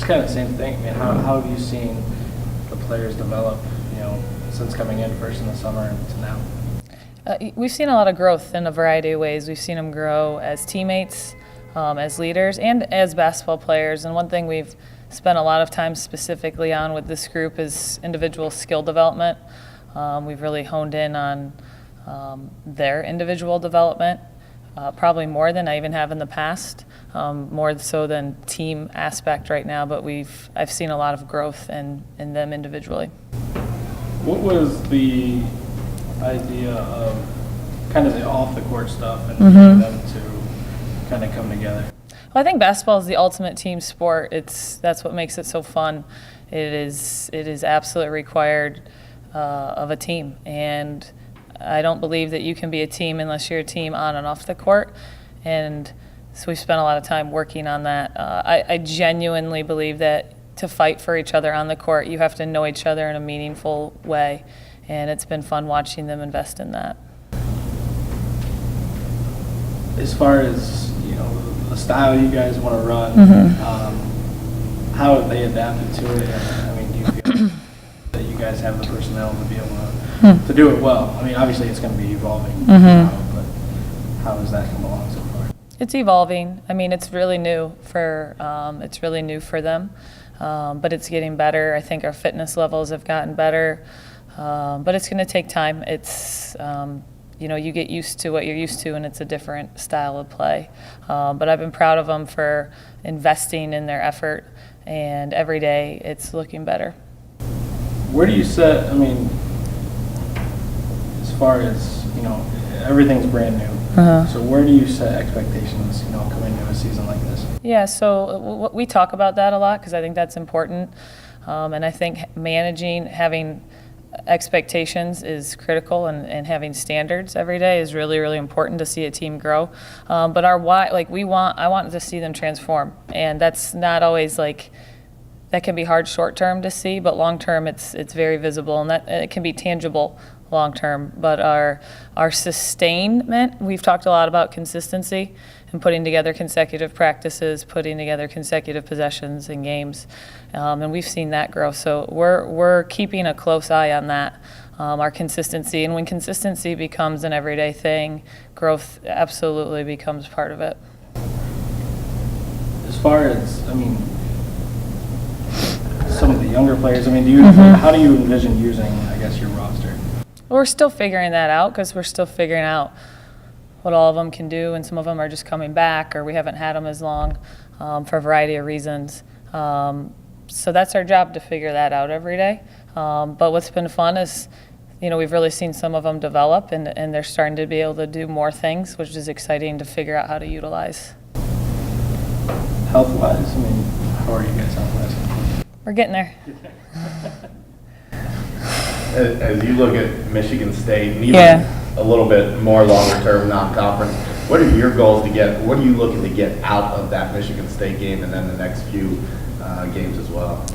kind of the same thing. I mean, how have you seen the players develop, since coming in first in the summer and to now? We've seen a lot of growth in a variety of ways. We've seen them grow as teammates, as leaders, and as basketball players. And one thing we've spent a lot of time specifically on with this group is individual skill development. We've really honed in on their individual development, probably more than I even have in the past, more so than team aspect right now, but I've seen a lot of growth in them individually. What was the idea of kind of the off-the-court stuff and getting them to kind of come together? Well, I think basketball is the ultimate team sport. That's what makes it so fun. It is absolutely required of a team, and I don't believe that you can be a team unless you're a team on and off the court. And so we spent a lot of time working on that. I genuinely believe that to fight for each other on the court, you have to know each other in a meaningful way, and it's been fun watching them invest in that. As far as the style you guys want to run, how have they adapted to it? I mean, do you feel that you guys have the personnel to be able to do it well? I mean, obviously it's going to be evolving, but how has that come along so far? It's evolving. I mean, it's really new for them, but it's getting better. I think our fitness levels have gotten better, but it's going to take time. It's you get used to what you're used to, and it's a different style of play. But I've been proud of them for investing in their effort, and every day it's looking better. Where do you set, as far as, everything's brand new, so where do you set expectations, coming into a season like this? Yeah, so we talk about that a lot because I think that's important, and I think having expectations is critical, and having standards every day is really, really important to see a team grow. But our why, I want to see them transform, and that's not always that can be hard short term to see, but long term it's very visible, and that it can be tangible long term. But our sustainment, we've talked a lot about consistency and putting together consecutive practices, putting together consecutive possessions and games, and we've seen that grow. So we're keeping a close eye on that, our consistency. And when consistency becomes an everyday thing, growth absolutely becomes part of it. As far as some of the younger players, how do you envision using, your roster? We're still figuring that out because we're still figuring out what all of them can do, and some of them are just coming back, or we haven't had them as long for a variety of reasons. So that's our job, to figure that out every day. But what's been fun is, we've really seen some of them develop, and they're starting to be able to do more things, which is exciting to figure out how to utilize. Health-wise, how are you guys health-wise? We're getting there. As you look at Michigan State, and even a little bit more longer-term non-conference, what are your goals to get? What are you looking to get out of that Michigan State game, and then the next few games as well?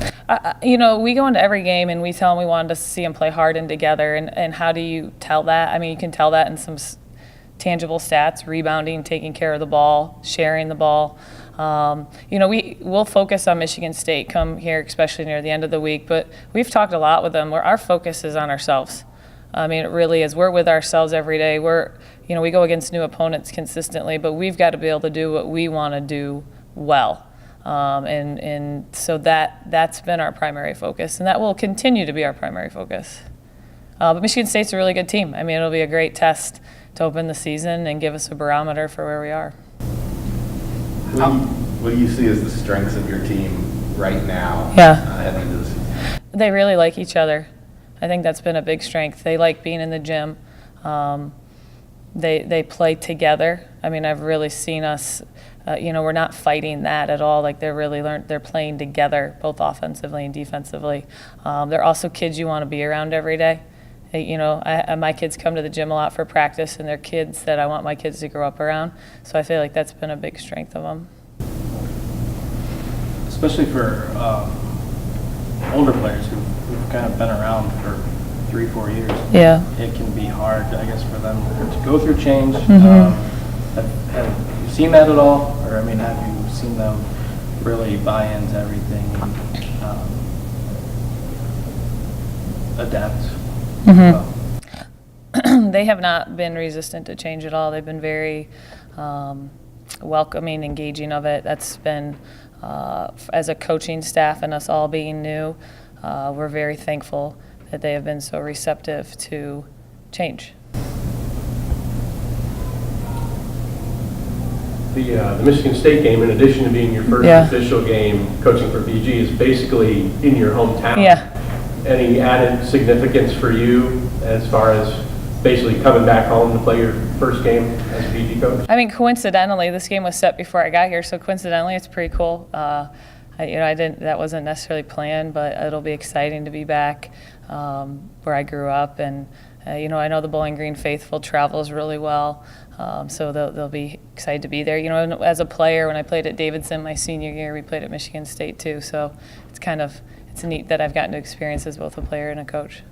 We go into every game and we tell them we wanted to see them play hard and together. And how do you tell that? You can tell that in some tangible stats: rebounding, taking care of the ball, sharing the ball. We'll focus on Michigan State come here, especially near the end of the week, but we've talked a lot with them where our focus is on ourselves. It really is. We're with ourselves every day. We go against new opponents consistently, but we've got to be able to do what we want to do well. And so that's been our primary focus, and that will continue to be our primary focus. But Michigan State's a really good team. It'll be a great test to open the season and give us a barometer for where we are. What do you see as the strengths of your team right now heading into the season? They really like each other. I think that's been a big strength. They like being in the gym. They play together. I've really seen us, we're not fighting that at all. They're playing together, both offensively and defensively. They're also kids you want to be around every day. My kids come to the gym a lot for practice, and they're kids that I want my kids to grow up around. So I feel like that's been a big strength of them. Especially for older players who've kind of been around for 3-4 years. Yeah. It can be hard, for them to go through change. Have you seen that at all? Or, have you seen them really buy into everything and adapt. Well. They have not been resistant to change at all. They've been very welcoming, engaging of it. That's been, as a coaching staff and us all being new, we're very thankful that they have been so receptive to change. The Michigan State game, in addition to being your first official game coaching for BG, is basically in your hometown. Yeah. Any added significance for you as far as basically coming back home to play your first game as a BG coach? I mean, coincidentally, this game was set before I got here, so coincidentally, it's pretty cool. That wasn't necessarily planned, but it'll be exciting to be back where I grew up, and I know the Bowling Green faithful travels really well, so they'll be excited to be there. As a player, when I played at Davidson my senior year, we played at Michigan State too, so it's neat that I've gotten to experience as both a player and a coach.